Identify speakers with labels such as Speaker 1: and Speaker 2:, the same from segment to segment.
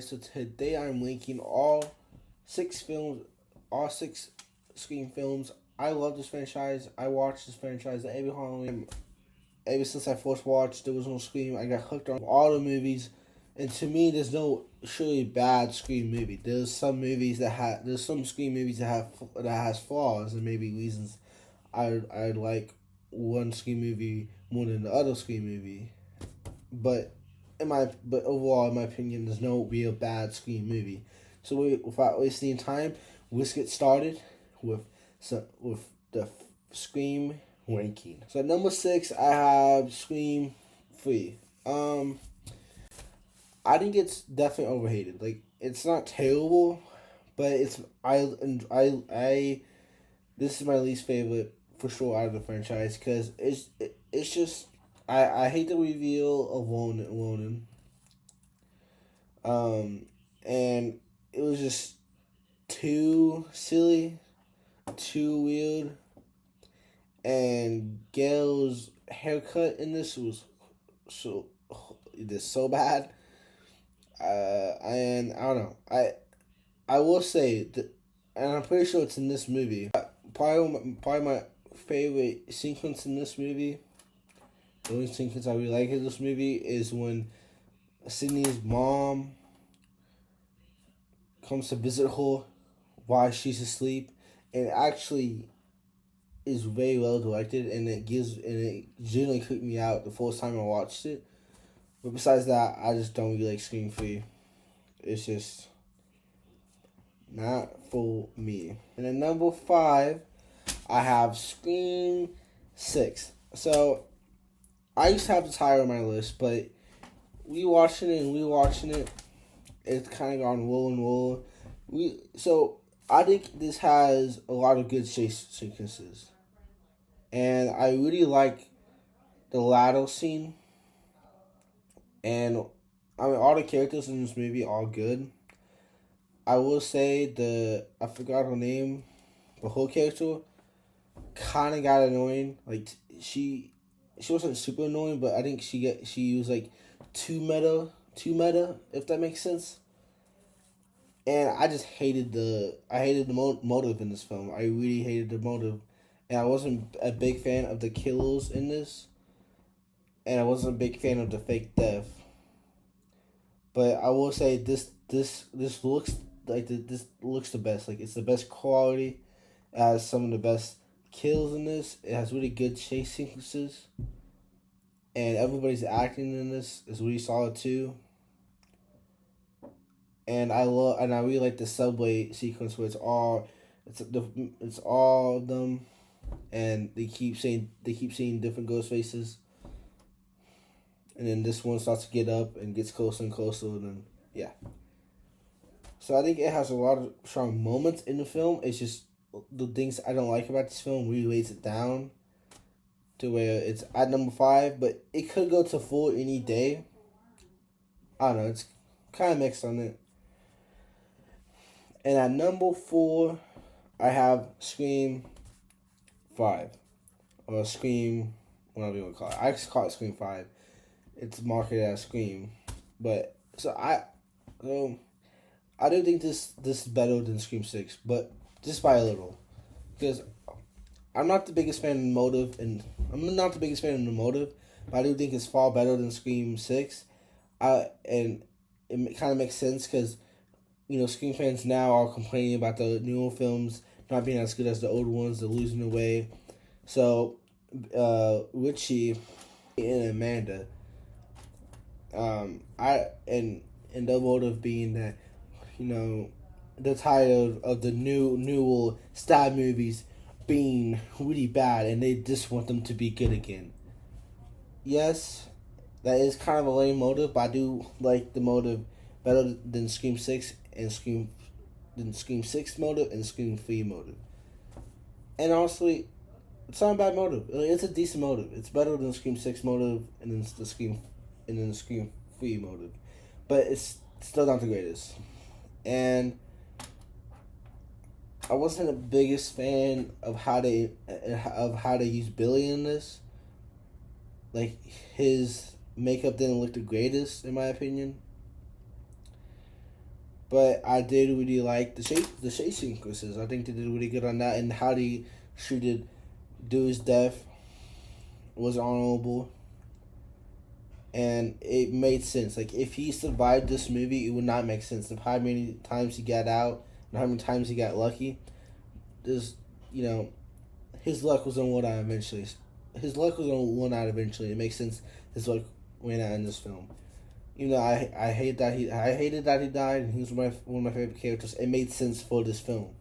Speaker 1: franchise. So today I'm linking all six Scream films. I love this franchise. I watched this franchise every Halloween. Ever since I first watched There Was No Scream, I got hooked on all the movies. And to me, there's no surely bad Scream movie. There's some Scream movies that has flaws and maybe reasons I like one Scream movie more than the other Scream movie. But overall, in my opinion, there's no real bad Scream movie. So without wasting time, let's get started with the Scream ranking. So at number 6, I have Scream 3. I think it's definitely overhated. Like, it's not terrible, but I this is my least favorite for sure out of the franchise because it's just I hate the reveal of Ronan. And it was just too silly, too weird, and Gail's haircut in this was so bad. And I don't know. I will say that, and I'm pretty sure it's in this movie. Probably my favorite sequence in this movie. The only sequence I really like in this movie is when Sydney's mom comes to visit her while she's asleep, and it actually is very well directed, and it genuinely creeped me out the first time I watched it. But besides that, I just don't really like Scream 3. It's just not for me. And at number 5, I have Scream 6. So I used to have this higher on my list, but rewatching it, it's kind of gone roll and roll. So I think this has a lot of good chase sequences, and I really like the ladder scene. And I mean, all the characters in this movie are good. I will say I forgot her name, but her character kind of got annoying. Like she wasn't super annoying, but I think she was like too meta, if that makes sense. And I just hated the motive in this film. I really hated the motive, and I wasn't a big fan of the kills in this, and I wasn't a big fan of the fake death. But I will say this looks this looks the best. Like, it's the best quality. It has some of the best kills in this. It has really good chase sequences, and everybody's acting in this is really solid too. And I really like the subway sequence where it's all of them, and they keep seeing different ghost faces. And then this one starts to get up and gets closer and closer, and then yeah. So I think it has a lot of strong moments in the film. It's just the things I don't like about this film really weighs it down to where it's at number 5, but it could go to 4 any day. I don't know, it's kind of mixed on it. And at number 4, I have Scream 5. Or Scream, whatever you want to call it. I just call it Scream 5. It's marketed as Scream. But, I do think this is better than Scream 6, but just by a little. Because I'm not the biggest fan of the motive, but I do think it's far better than Scream 6. And it kind of makes sense because, Scream fans now are complaining about the newer films not being as good as the old ones. They're losing their way. So, Richie and Amanda, and the motive being that, they're tired of the newer style movies being really bad, and they just want them to be good again. Yes, that is kind of a lame motive, but I do like the motive better than Scream 6 and Scream 6 motive and Scream 3 motive. And honestly, it's not a bad motive. It's a decent motive. It's better than Scream 6 motive and then the Scream 3 motive. But it's still not the greatest. And I wasn't the biggest fan of how they use Billy in this. Like, his makeup didn't look the greatest, in my opinion. But I did really like the chase sequences. I think they did really good on that, and how they treated dude's death was honorable, and it made sense. Like if he survived this movie, it would not make sense. Of how many times he got out and how many times he got lucky. There's, you know, his luck was on one out eventually. His luck was on one out eventually. It makes sense. His luck went out in this film. You know, I hated that he died. And he was one of my favorite characters. It made sense for this film.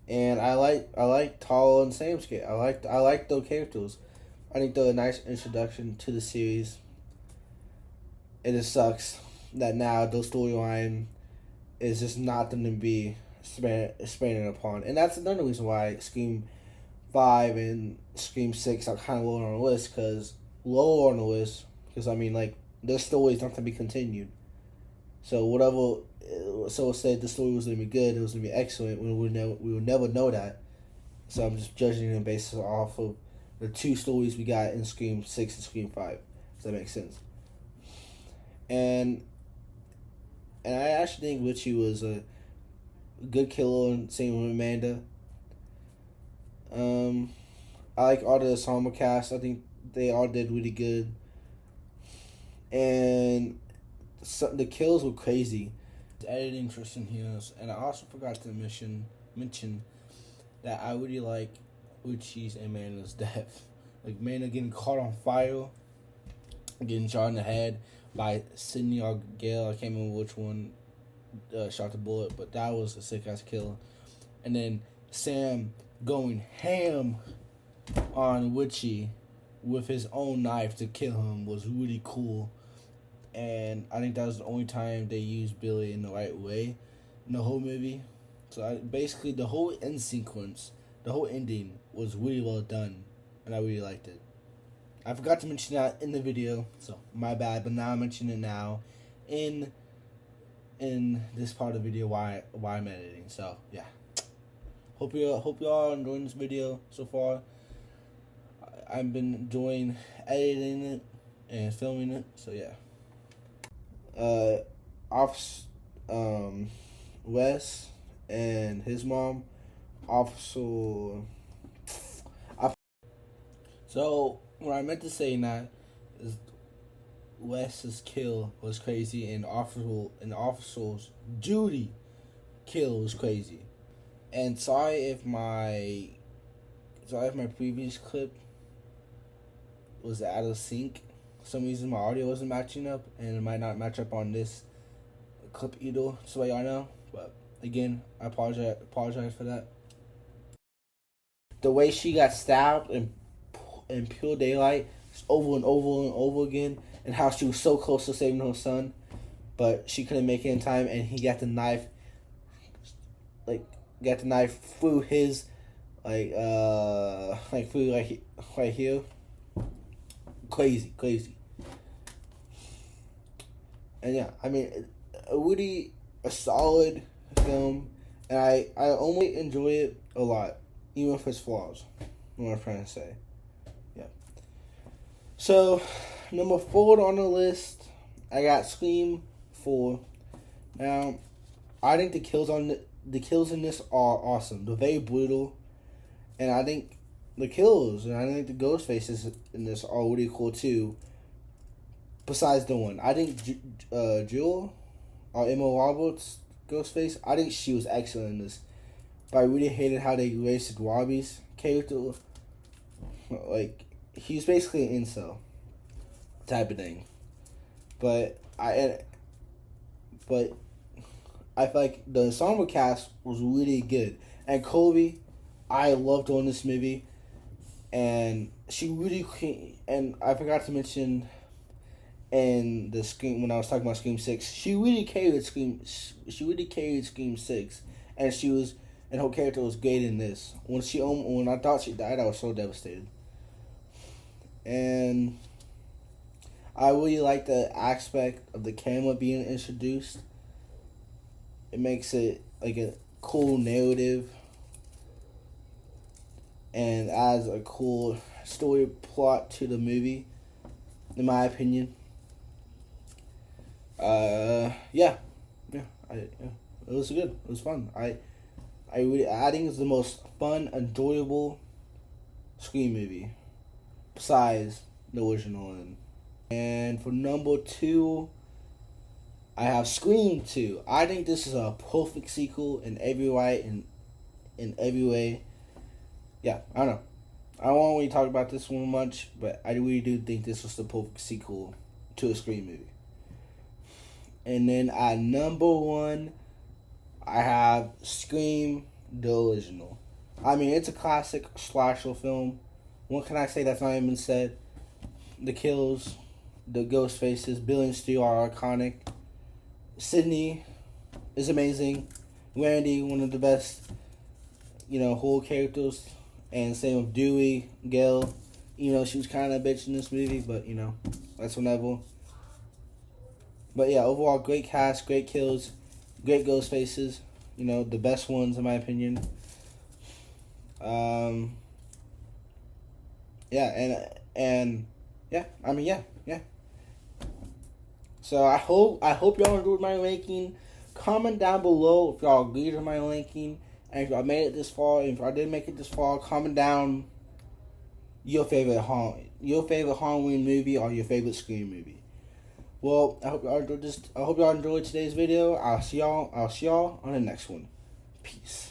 Speaker 1: And I like Tall and Sam's kid. I like those characters. I think they're a nice introduction to the series. And it sucks that now the storyline is just not going to be expanded upon. And that's another reason why Scream 5 and Scream 6 are kind of lower on the list. Because, I mean, like, their story is not going to be continued. So whatever, so said the story was going to be good, it was going to be excellent, we would never know that. So I'm just judging them based off of the two stories we got in Scream 6 and Scream 5. Does that make sense? And I actually think Richie was a good killer, and same with Amanda. I like all the ensemble cast. I think they all did really good. And the kills were crazy. The editing Tristan Hughes, and I also forgot to mention that I really like Uchi's and Amanda's death. Like Amanda getting caught on fire, getting shot in the head by Sidney or Gale. I can't remember which one shot the bullet, but that was a sick ass kill. And then Sam going ham on Witchy with his own knife to kill him was really cool. And I think that was the only time they used Billy in the right way in the whole movie. So basically the whole end sequence, the whole ending was really well done, and I really liked it. I forgot to mention that in the video, so my bad. But now I mention it now in this part of the video why I'm editing. So yeah, hope you all are enjoying this video so far. I've been enjoying editing it and filming it. So yeah. Wes and his mom, Officer. So what I meant to say now is Wes's kill was crazy, and the officer's Judy kill was crazy. And sorry if my previous clip was out of sync. For some reason my audio wasn't matching up, and it might not match up on this clip either, so y'all know. But again, I apologize for that. The way she got stabbed in pure daylight over and over and over again, and how she was so close to saving her son, but she couldn't make it in time, and he got the knife through his through right here. Crazy. And yeah, I mean, a solid film, and I only enjoy it a lot, even with its flaws. What I'm trying to say. Yeah. So, number 4 on the list, I got Scream 4. Now, I think the kills in this are awesome. They're very brutal, and I think the kills, and I think the ghost faces in this are really cool too. Besides the one, I think Jewel, or Emma Roberts' Ghostface, I think she was excellent in this. But I really hated how they wasted Robbie's character. Like, he's basically an incel type of thing. But I feel like the ensemble cast was really good. And Colby, I loved her in this movie. And she really, and I forgot to mention in the Scream, when I was talking about Scream 6, she really carried Scream 6, and her character was great in this. When I thought she died, I was so devastated. And I really like the aspect of the camera being introduced. It makes it like a cool narrative, and adds a cool story plot to the movie, in my opinion. Yeah. It was good. It was fun. I think it's the most fun, enjoyable Scream movie besides the original. And for number 2, I have Scream 2. I think this is a perfect sequel in every way. In every way. Yeah, I don't know. I won't really talk about this one much, but I really do think this was the perfect sequel to a Scream movie. And then at number 1, I have Scream the original. I mean, it's a classic slasher film. What can I say that's not even been said? The kills, the ghost faces, Bill and Stu are iconic. Sydney is amazing. Randy, one of the best, horror characters. And same with Dewey, Gail. She was kind of a bitch in this movie, but, that's whenever. But yeah, overall, great cast, great kills, great ghost faces. The best ones, in my opinion. Yeah, and yeah, yeah. So I hope y'all enjoyed my ranking. Comment down below if y'all agreed with my ranking, and if y'all made it this far. And if I didn't make it this far, comment down your favorite Halloween movie or your favorite Scream movie. Well, I hope y'all enjoyed today's video. I'll see y'all on the next one. Peace.